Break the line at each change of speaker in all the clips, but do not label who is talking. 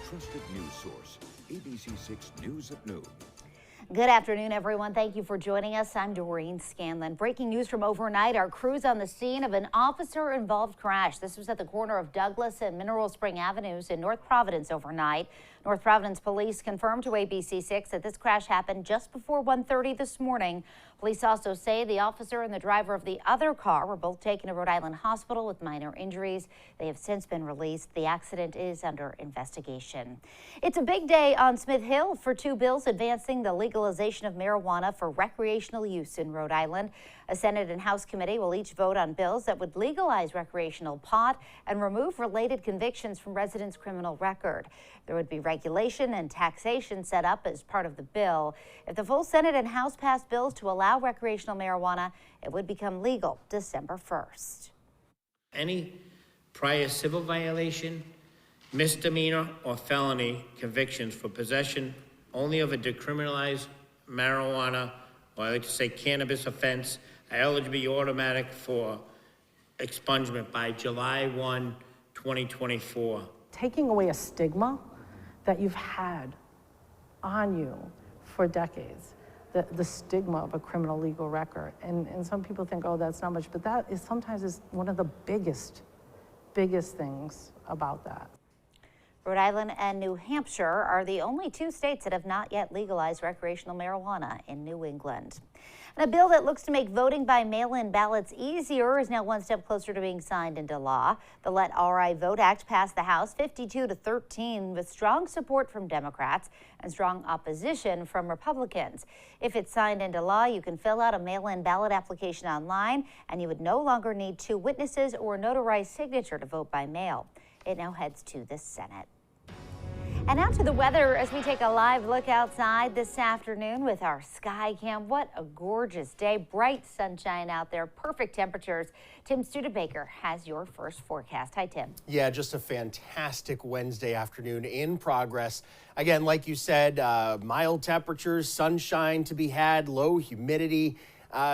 trusted news source, ABC6 News at Noon.
Good afternoon, everyone. Thank you for joining us. I'm Doreen Scanlon. Breaking news from overnight. Our crews on the scene of an officer-involved crash. This was at the corner of Douglas and Mineral Spring Avenues in North Providence overnight. North Providence police confirmed to ABC6 that this crash happened just before 1:30 this morning. Police also say the officer and the driver of the other car were both taken to Rhode Island Hospital with minor injuries. They have since been released. The accident is under investigation. It's a big day on Smith Hill for two bills advancing the legalization of marijuana for recreational use in Rhode Island. A Senate and House committee will each vote on bills that would legalize recreational pot and remove related convictions from residents' criminal record. There would be regulation and taxation set up as part of the bill. If the full Senate and House pass bills to allow recreational marijuana, it would become legal December 1st.
Any prior civil violation, misdemeanor, or felony convictions for possession only of a decriminalized marijuana, or I like to say cannabis offense, are eligible to be automatic for expungement by July 1, 2024.
Taking away a stigma that you've had on you for decades, the stigma of a criminal legal record. And some people think, oh, that's not much, but that is sometimes is one of the biggest things about that.
Rhode Island and New Hampshire are the only two states that have not yet legalized recreational marijuana in New England. And a bill that looks to make voting by mail-in ballots easier is now one step closer to being signed into law. The Let RI Vote Act passed the House 52-13 with strong support from Democrats and strong opposition from Republicans. If it's signed into law, you can fill out a mail-in ballot application online, and you would no longer need two witnesses or a notarized signature to vote by mail. It now heads to the Senate. And now to the weather as we take a live look outside this afternoon with our sky cam. What a gorgeous day. Bright sunshine out there. Perfect temperatures. Tim Studebaker has your first forecast. Hi, Tim.
Yeah, just a fantastic Wednesday afternoon in progress. Again, like you said, mild temperatures, sunshine to be had, low humidity.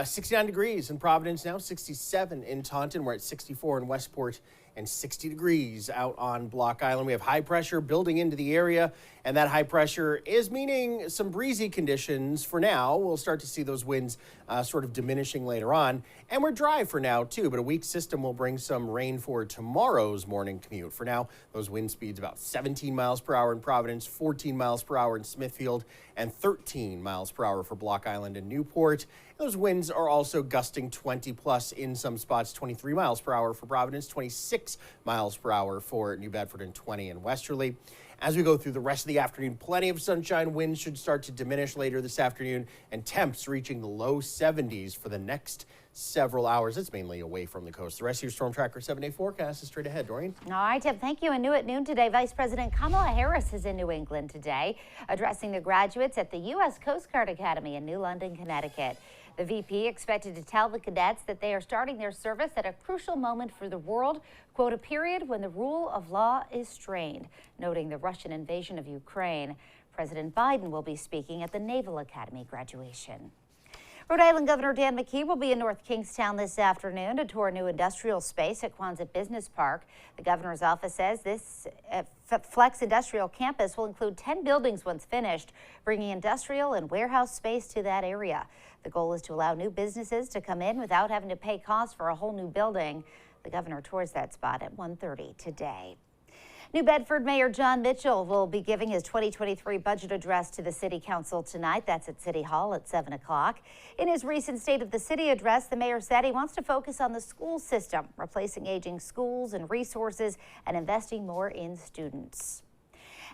69 degrees in Providence now, 67 in Taunton. We're at 64 in Westport and 60 degrees out on Block Island. We have high pressure building into the area, and that high pressure is meaning some breezy conditions for now. We'll start to see those winds sort of diminishing later on. And we're dry for now, too, but a weak system will bring some rain for tomorrow's morning commute. For now, those wind speeds about 17 miles per hour in Providence, 14 miles per hour in Smithfield, and 13 miles per hour for Block Island and Newport. Those winds are also gusting 20 plus in some spots, 23 miles per hour for Providence, 26 miles per hour for New Bedford, and 20 in Westerly. As we go through the rest of the afternoon, plenty of sunshine. Winds should start to diminish later this afternoon, and temps reaching the low 70s for the next several hours. It's mainly away from the coast. The rest of your Storm Tracker 7-day forecast is straight ahead. Doreen?
All right, Tim, thank you. And new at noon today, Vice President Kamala Harris is in New England today, addressing the graduates at the U.S. Coast Guard Academy in New London, Connecticut. The VP expected to tell the cadets that they are starting their service at a crucial moment for the world, quote, a period when the rule of law is strained, noting the Russian invasion of Ukraine. President Biden will be speaking at the Naval Academy graduation. Rhode Island Governor Dan McKee will be in North Kingstown this afternoon to tour a new industrial space at Quonset Business Park. The governor's office says this Flex Industrial Campus will include 10 buildings once finished, bringing industrial and warehouse space to that area. The goal is to allow new businesses to come in without having to pay costs for a whole new building. The governor tours that spot at 1:30 today. New Bedford Mayor John Mitchell will be giving his 2023 budget address to the City Council tonight. That's at City Hall at 7 o'clock. In his recent State of the City address, the mayor said he wants to focus on the school system, replacing aging schools and resources, and investing more in students.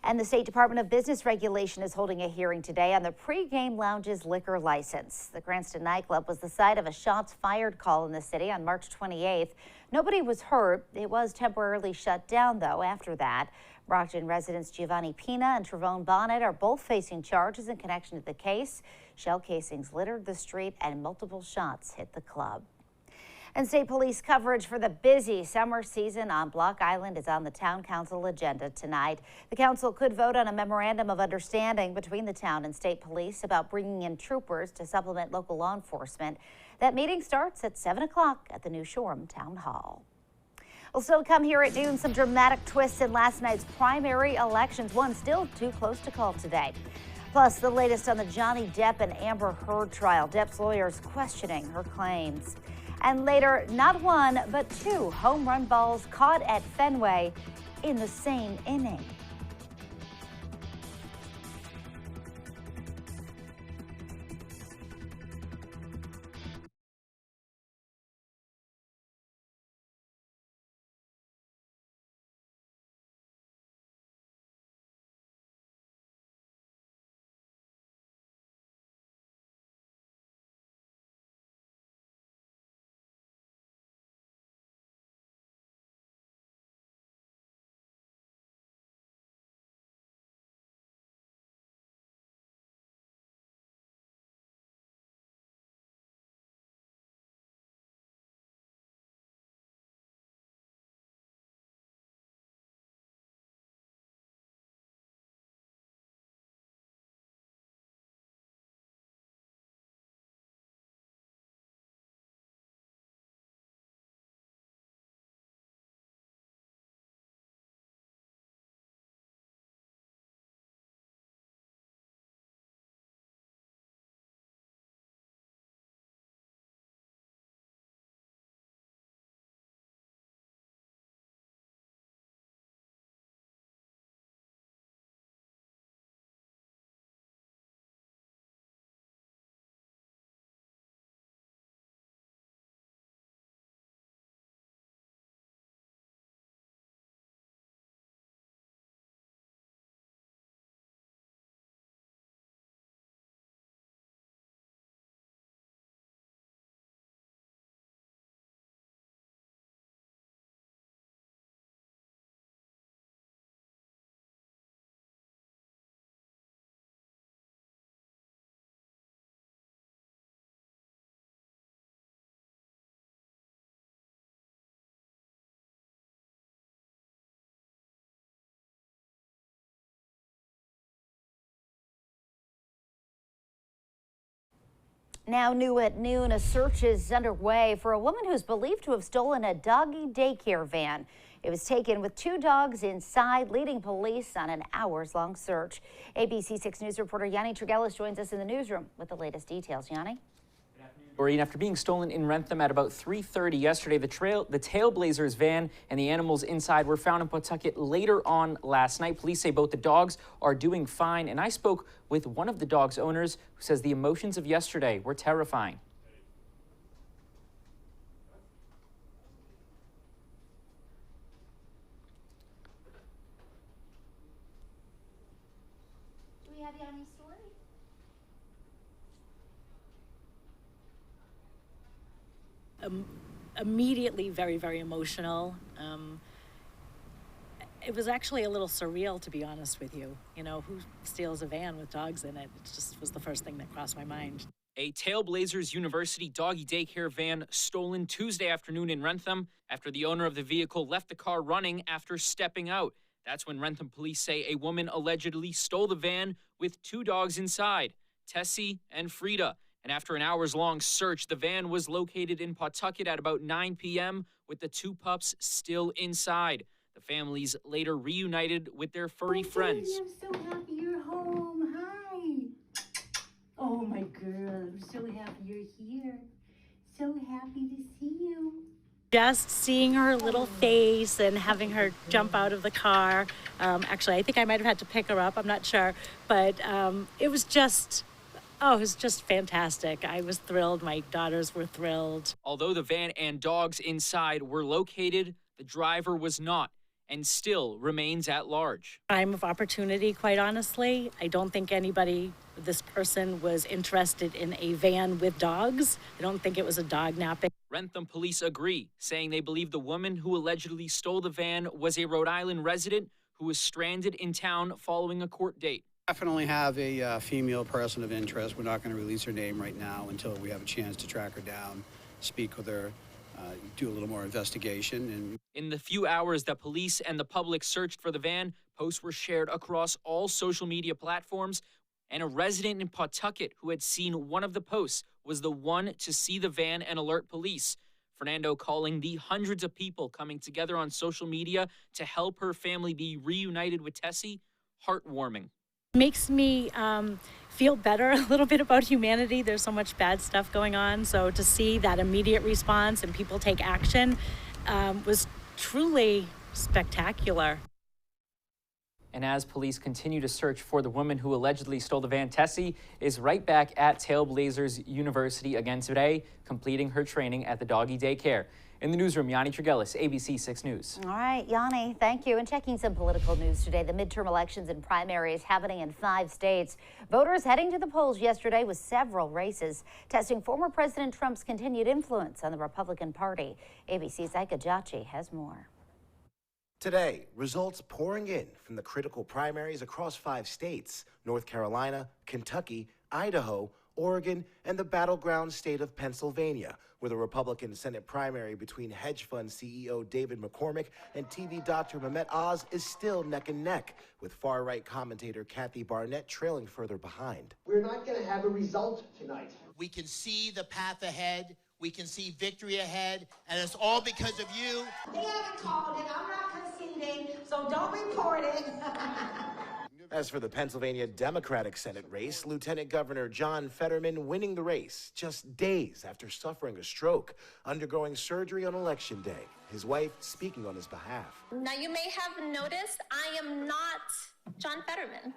And the State Department of Business Regulation is holding a hearing today on the Pre-Game Lounge's liquor license. The Cranston nightclub was the site of a shots fired call in the city on March 28th. Nobody was hurt. It was temporarily shut down, though, after that. Brockton residents Giovanni Pina and Trevone Bonnet are both facing charges in connection to the case. Shell casings littered the street and multiple shots hit the club. And state police coverage for the busy summer season on Block Island is on the town council agenda tonight. The council could vote on a memorandum of understanding between the town and state police about bringing in troopers to supplement local law enforcement. That meeting starts at 7 o'clock at the New Shoreham Town Hall. Well, still come here at noon, some dramatic twists in last night's primary elections. One still too close to call today. Plus, the latest on the Johnny Depp and Amber Heard trial. Depp's lawyers questioning her claims. And later, not one, but two home run balls caught at Fenway in the same inning. Now new at noon, a search is underway for a woman who's believed to have stolen a doggy daycare van. It was taken with two dogs inside, leading police on an hours-long search. ABC6 News reporter Yanni Trigelis joins us in the newsroom with the latest details. Yanni?
Doreen, after being stolen in Wrentham at about 3:30 yesterday, the Trailblazers van and the animals inside were found in Pawtucket later on last night. Police say both the dogs are doing fine, and I spoke with one of the dog's owners who says the emotions of yesterday were terrifying.
Do we have Yanni's story?
Immediately very, very emotional. It was actually a little surreal, to be honest with you. You know, who steals a van with dogs in it? It just was the first thing that crossed my mind.
A Trailblazers University doggy daycare van stolen Tuesday afternoon in Wrentham after the owner of the vehicle left the car running after stepping out. That's when Wrentham police say a woman allegedly stole the van with two dogs inside, Tessie and Frida. And after an hours-long search, the van was located in Pawtucket at about 9 p.m. with the two pups still inside. The families later reunited with their furry friends.
I'm so happy you're home. Hi. Oh, my girl. I'm so happy you're here. So happy to see you.
Just seeing her little face and having her jump out of the car. Actually, I think I might have had to pick her up. I'm not sure. But it was just... Oh, it was just fantastic. I was thrilled. My daughters were thrilled.
Although the van and dogs inside were located, the driver was not and still remains at large.
Time of opportunity, quite honestly. I don't think this person was interested in a van with dogs. I don't think it was a dog napping.
Wrentham police agree, saying they believe the woman who allegedly stole the van was a Rhode Island resident who was stranded in town following a court date.
Definitely have a female person of interest. We're not going to release her name right now until we have a chance to track her down, speak with her, do a little more investigation.
In the few hours that police and the public searched for the van, posts were shared across all social media platforms, and a resident in Pawtucket who had seen one of the posts was the one to see the van and alert police. Fernando calling the hundreds of people coming together on social media to help her family be reunited with Tessie heartwarming.
Makes me feel better a little bit about humanity. There's so much bad stuff going on. So to see that immediate response and people take action was truly spectacular.
And as police continue to search for the woman who allegedly stole the van, Tessie is right back at Trailblazers University again today, completing her training at the doggy daycare. In the newsroom, Yanni Trigelis, ABC6 News.
All right, Yanni, thank you. And checking some political news today, the midterm elections and primaries happening in 5 states. Voters heading to the polls yesterday with several races, testing former President Trump's continued influence on the Republican Party. ABC's Aika Jachi has more.
Today, results pouring in from the critical primaries across 5 states: North Carolina, Kentucky, Idaho, Oregon, and the battleground state of Pennsylvania, where the Republican Senate primary between hedge fund CEO David McCormick and TV doctor Mehmet Oz is still neck and neck, with far-right commentator Kathy Barnett trailing further behind.
We're not going to have a result tonight.
We can see the path ahead. We can see victory ahead, and it's all because of you.
They haven't called it. I'm not conceding, so don't report it.
As for the Pennsylvania Democratic Senate race, Lieutenant Governor John Fetterman winning the race just days after suffering a stroke, undergoing surgery on Election Day. His wife speaking on his behalf.
Now, you may have noticed I am not John Fetterman.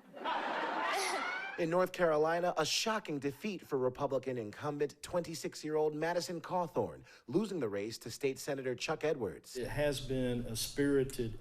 In North Carolina, a shocking defeat for Republican incumbent 26-year-old Madison Cawthorn, losing the race to State Senator Chuck Edwards.
It has been a spirited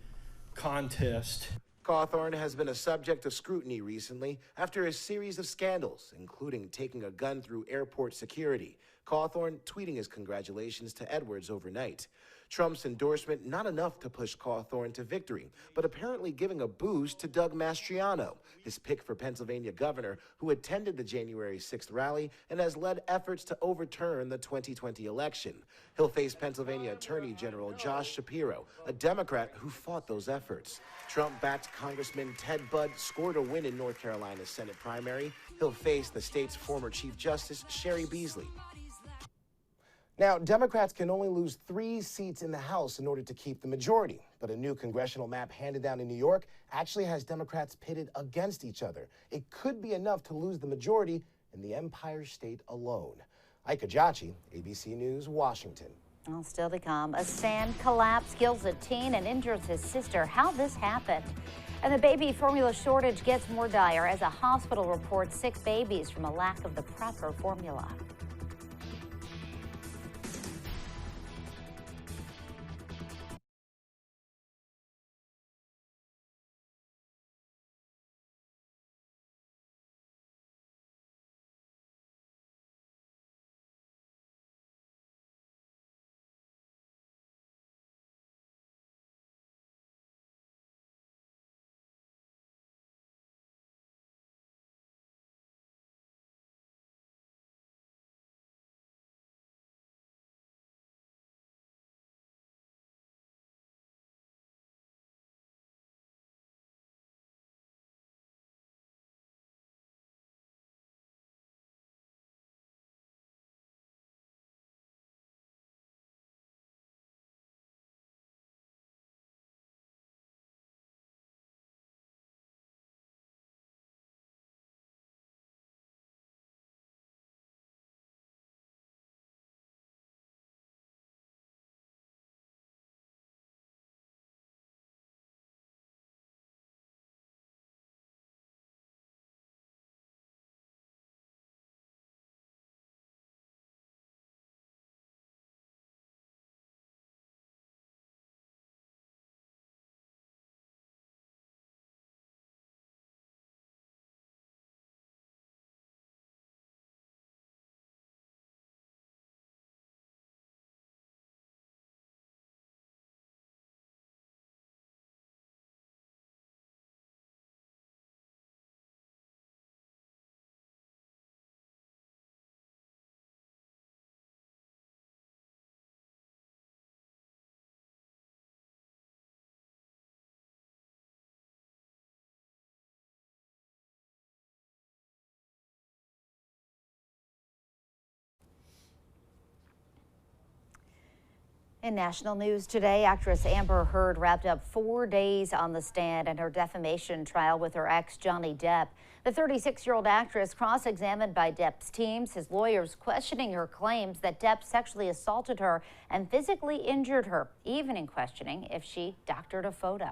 contest.
Cawthorn has been a subject of scrutiny recently after a series of scandals, including taking a gun through airport security. Cawthorn tweeting his congratulations to Edwards overnight. Trump's endorsement not enough to push Cawthorn to victory, but apparently giving a boost to Doug Mastriano, his pick for Pennsylvania governor, who attended the January 6th rally and has led efforts to overturn the 2020 election. He'll face Pennsylvania Attorney General Josh Shapiro, a Democrat who fought those efforts. Trump-backed Congressman Ted Budd scored a win in North Carolina's Senate primary. He'll face the state's former Chief Justice Sherry Beasley. Now, Democrats can only lose 3 seats in the House in order to keep the majority. But a new congressional map handed down in New York actually has Democrats pitted against each other. It could be enough to lose the majority in the Empire State alone. Aika Jachi, ABC News, Washington.
Well, still to come, a sand collapse kills a teen and injures his sister. How this happened? And the baby formula shortage gets more dire as a hospital reports sick babies from a lack of the proper formula. In national news today, actress Amber Heard wrapped up 4 days on the stand in her defamation trial with her ex, Johnny Depp. The 36-year-old actress cross-examined by Depp's teams, his lawyers questioning her claims that Depp sexually assaulted her and physically injured her, even in questioning if she doctored a photo.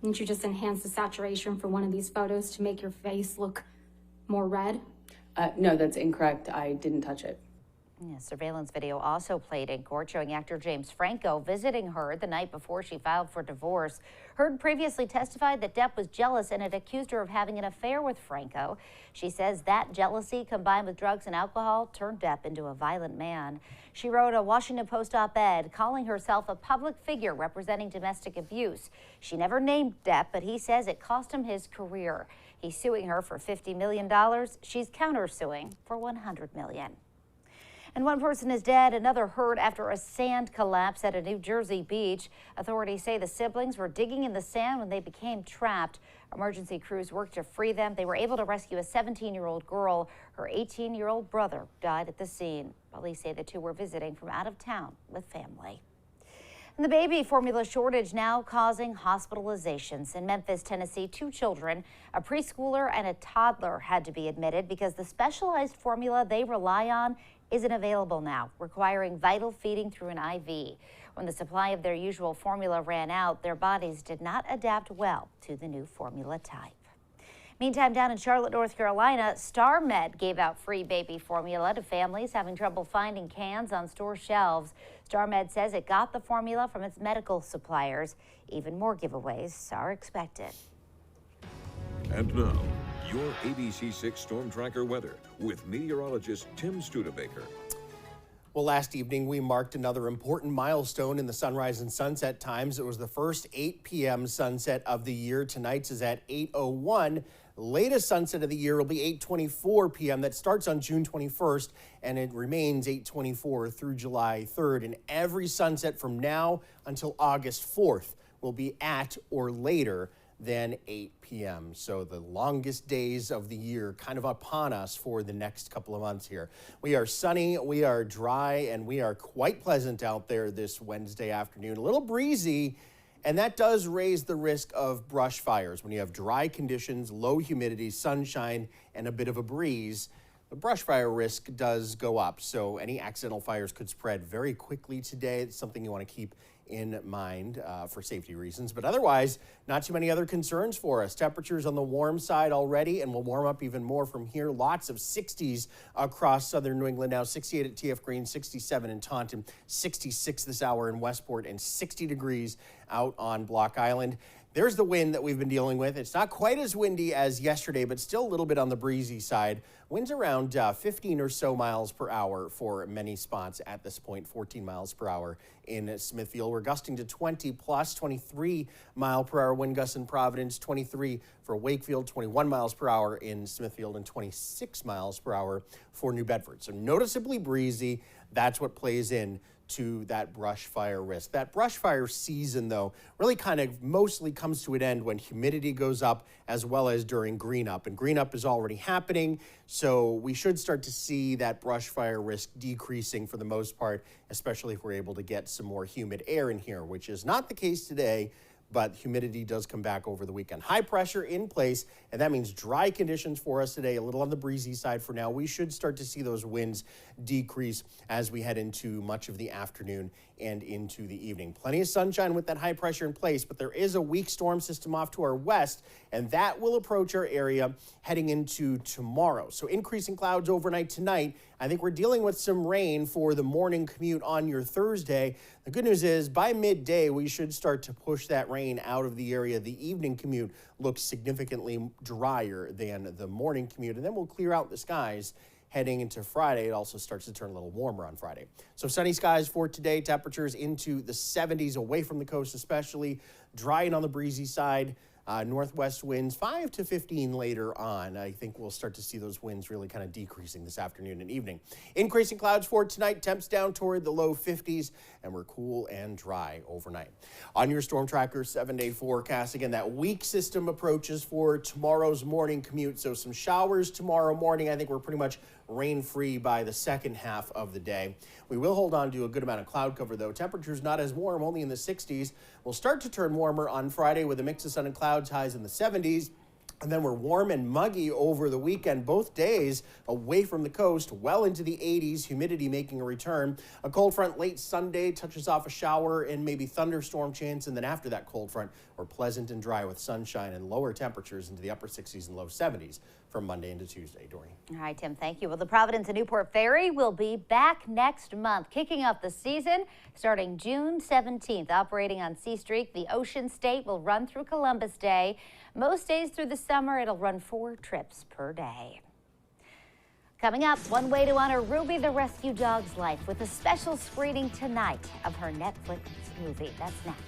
Didn't you just enhance the saturation for one of these photos to make your face look more red?
No, that's incorrect. I didn't touch it.
Surveillance video also played in court showing actor James Franco visiting Heard the night before she filed for divorce. Heard previously testified that Depp was jealous and had accused her of having an affair with Franco. She says that jealousy combined with drugs and alcohol turned Depp into a violent man. She wrote a Washington Post op-ed calling herself a public figure representing domestic abuse. She never named Depp, but he says it cost him his career. He's suing her for $50 million. She's countersuing for $100 million. And one person is dead, another hurt after a sand collapse at a New Jersey beach. Authorities say the siblings were digging in the sand when they became trapped. Emergency crews worked to free them. They were able to rescue a 17-year-old girl. Her 18-year-old brother died at the scene. Police say the two were visiting from out of town with family. And the baby formula shortage now causing hospitalizations. In Memphis, Tennessee, 2 children, a preschooler and a toddler, had to be admitted because the specialized formula they rely on isn't available now, requiring vital feeding through an IV. When the supply of their usual formula ran out, their bodies did not adapt well to the new formula type. Meantime, down in Charlotte, North Carolina, StarMed gave out free baby formula to families having trouble finding cans on store shelves. StarMed says it got the formula from its medical suppliers. Even more giveaways are expected.
And now, your ABC6 Storm Tracker weather with meteorologist Tim Studebaker.
Well, last evening, we marked another important milestone in the sunrise and sunset times. It was the first 8 p.m. sunset of the year. Tonight's is at 8:01. Latest sunset of the year will be 8:24 p.m. That starts on June 21st, and it remains 8:24 through July 3rd. And every sunset from now until August 4th will be at or later than 8 p.m. So the longest days of the year kind of upon us for the next couple of months here. We are sunny, we are dry, and we are quite pleasant out there this Wednesday afternoon. A little breezy, and that does raise the risk of brush fires. When you have dry conditions, low humidity, sunshine, and a bit of a breeze, the brush fire risk does go up. So any accidental fires could spread very quickly today. It's something you want to keep in mind for safety reasons. But otherwise, not too many other concerns for us. Temperatures on the warm side already, and will warm up even more from here. Lots of 60s across southern New England now. 68 at TF Green, 67 in Taunton, 66 this hour in Westport, and 60 degrees out on Block Island. There's the wind that we've been dealing with. It's not quite as windy as yesterday, but still a little bit on the breezy side. Winds around 15 or so miles per hour for many spots at this point, 14 miles per hour in Smithfield. We're gusting to 20 plus, 23 mile per hour wind gusts in Providence, 23 for Wakefield, 21 miles per hour in Smithfield, and 26 miles per hour for New Bedford. So noticeably breezy. That's what plays in to that brush fire risk. That brush fire season, though, really kind of mostly comes to an end when humidity goes up as well as during green up. And green up is already happening, so we should start to see that brush fire risk decreasing for the most part, especially if we're able to get some more humid air in here, which is not the case today. But humidity does come back over the weekend. High pressure in place, and that means dry conditions for us today, a little on the breezy side for now. We should start to see those winds decrease as we head into much of the afternoon and into the evening. Plenty of sunshine with that high pressure in place, but there is a weak storm system off to our west, and that will approach our area heading into tomorrow. So increasing clouds overnight tonight. I think we're dealing with some rain for the morning commute on your Thursday. The good news is by midday, we should start to push that rain out of the area. The evening commute looks significantly drier than the morning commute, and then we'll clear out the skies heading into Friday. It also starts to turn a little warmer on Friday. So sunny skies for today, temperatures into the 70s away from the coast, especially dry and on the breezy side. Northwest winds 5 to 15 later on. I think we'll start to see those winds really kind of decreasing this afternoon and evening. Increasing clouds for tonight, temps down toward the low 50s, and we're cool and dry overnight. On your Storm Tracker 7-day forecast, again, that weak system approaches for tomorrow's morning commute. So some showers tomorrow morning. I think we're pretty much rain-free by the second half of the day. We will hold on to a good amount of cloud cover, though. Temperatures not as warm, only in the 60s. We'll start to turn warmer on Friday with a mix of sun and clouds, highs in the 70s. And then we're warm and muggy over the weekend, both days away from the coast, well into the 80s, humidity making a return. A cold front late Sunday touches off a shower and maybe thunderstorm chance. And then after that cold front, we're pleasant and dry with sunshine and lower temperatures into the upper 60s and low 70s from Monday into Tuesday. Doreen.
All right, Tim, thank you. Well, the Providence and Newport Ferry will be back next month, kicking off the season starting June 17th. Operating on C Street, the Ocean State will run through Columbus Day. Most days through the summer, it'll run 4 trips per day. Coming up, one way to honor Ruby the rescue dog's life with a special screening tonight of her Netflix movie. That's next.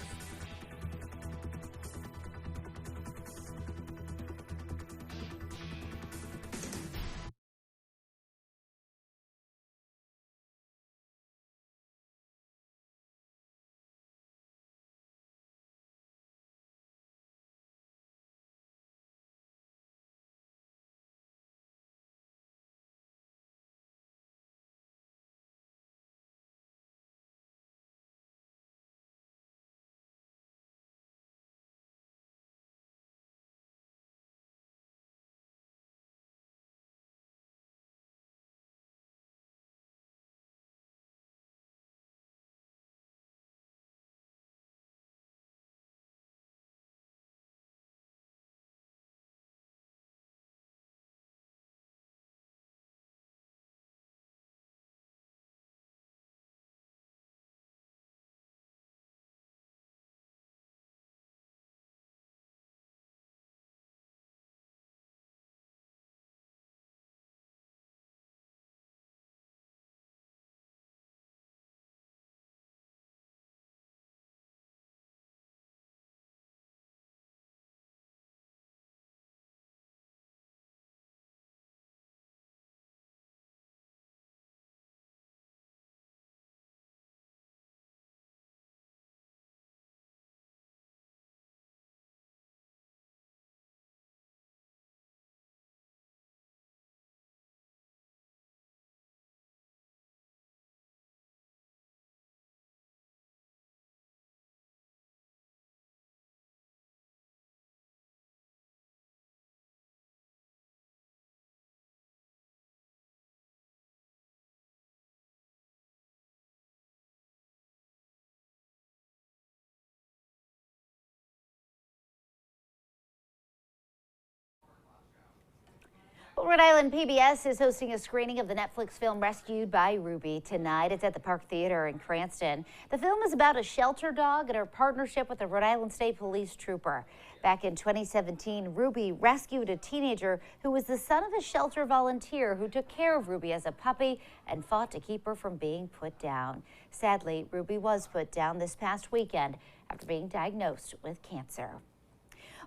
Well, Rhode Island PBS is hosting a screening of the Netflix film Rescued by Ruby tonight. It's at the Park Theater in Cranston. The film is about a shelter dog and her partnership with a Rhode Island State Police trooper. Back in 2017, Ruby rescued a teenager who was the son of a shelter volunteer who took care of Ruby as a puppy and fought to keep her from being put down. Sadly, Ruby was put down this past weekend after being diagnosed with cancer.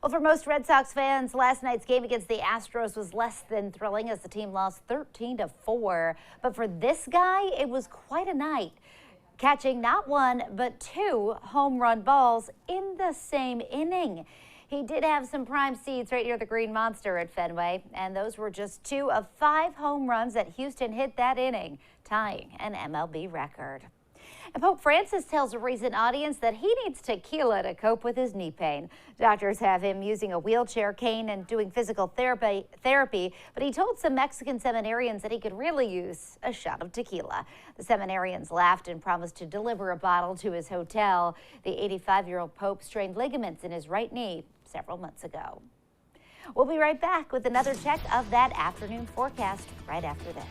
Well, for most Red Sox fans, last night's game against the Astros was less than thrilling as the team lost 13-4. But for this guy, it was quite a night, catching not 1, but 2 home run balls in the same inning. He did have some prime seats right near the Green Monster at Fenway, and those were just 2 of 5 home runs that Houston hit that inning, tying an MLB record. And Pope Francis tells a recent audience that he needs tequila to cope with his knee pain. Doctors have him using a wheelchair, cane, and doing physical therapy, but he told some Mexican seminarians that he could really use a shot of tequila. The seminarians laughed and promised to deliver a bottle to his hotel. The 85-year-old Pope strained ligaments in his right knee several months ago. We'll be right back with another check of that afternoon forecast right after this.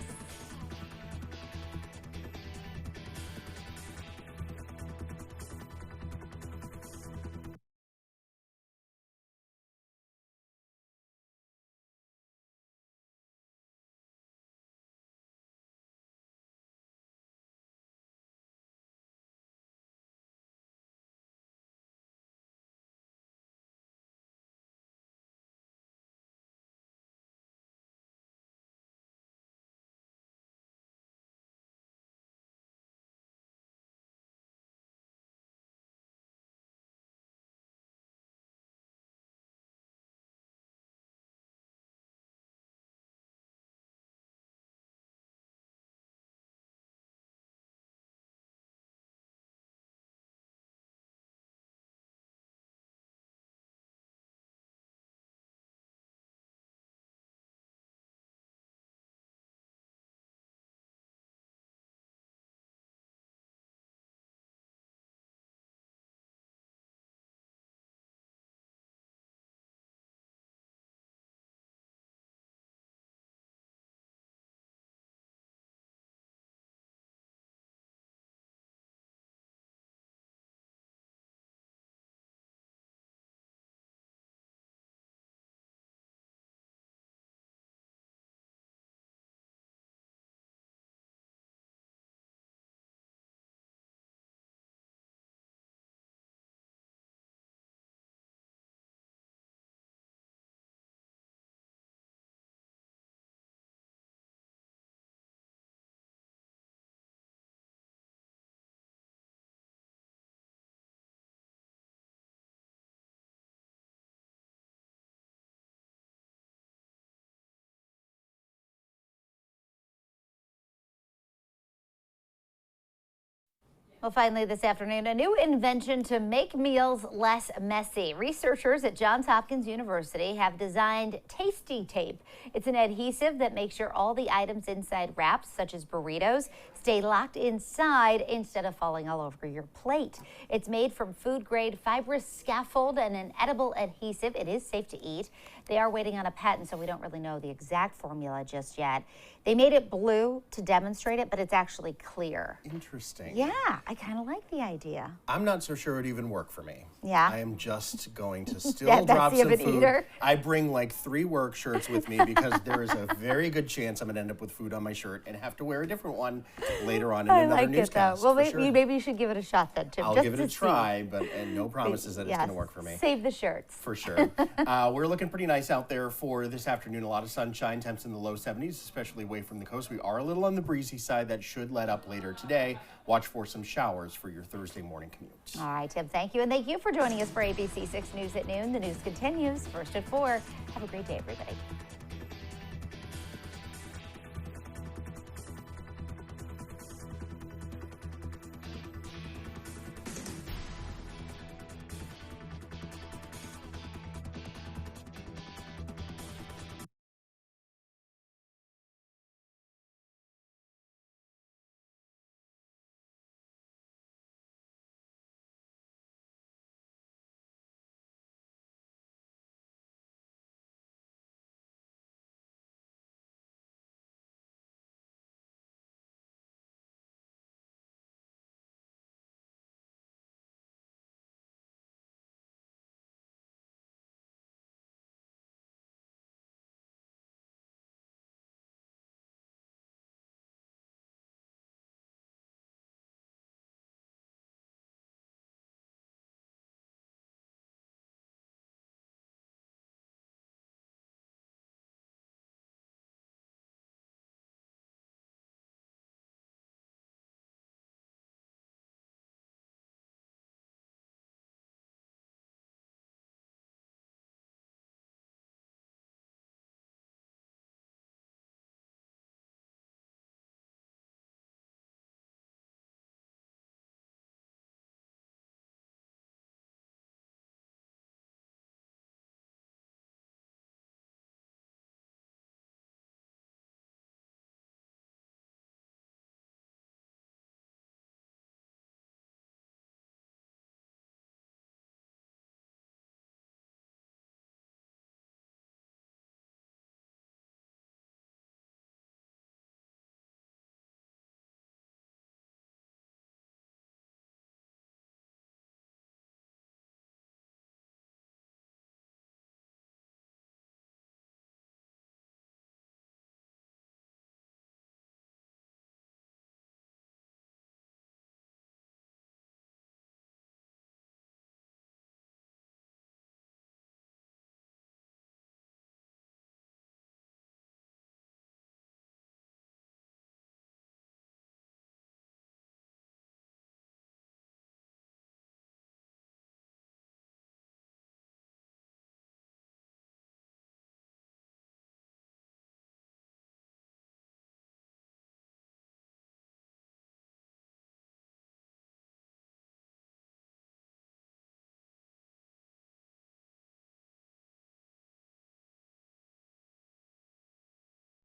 Well, finally this afternoon, a new invention to make meals less messy. Researchers at Johns Hopkins University have designed Tasty Tape. It's an adhesive that makes sure all the items inside wraps, such as burritos, stay locked inside instead of falling all over your plate. It's made from food-grade fibrous scaffold and an edible adhesive. It is safe to eat. They are waiting on a patent, so we don't really know the exact formula just yet. They made it blue to demonstrate it, but it's actually clear.
Interesting.
Yeah, I kind of like the idea.
I'm not so sure it'd even work for me.
Yeah.
I am just going to still drop some food.
Eater.
I bring like 3 work shirts with me because there is a very good chance I'm going to end up with food on my shirt and have to wear a different one later on in another newscast.
Well, maybe you should give it a shot then, Tim.
I'll
just
give it a try, and no promises that it's going to work for me.
Save the shirts.
For sure. We're looking pretty nice out there for this afternoon. A lot of sunshine, temps in the low 70s, especially away from the coast. We are a little on the breezy side. That should let up later today. Watch for some showers for your Thursday morning commute.
All right, Tim, thank you. And thank you for joining us for ABC6 News at noon. The news continues first at 4. Have a great day, everybody.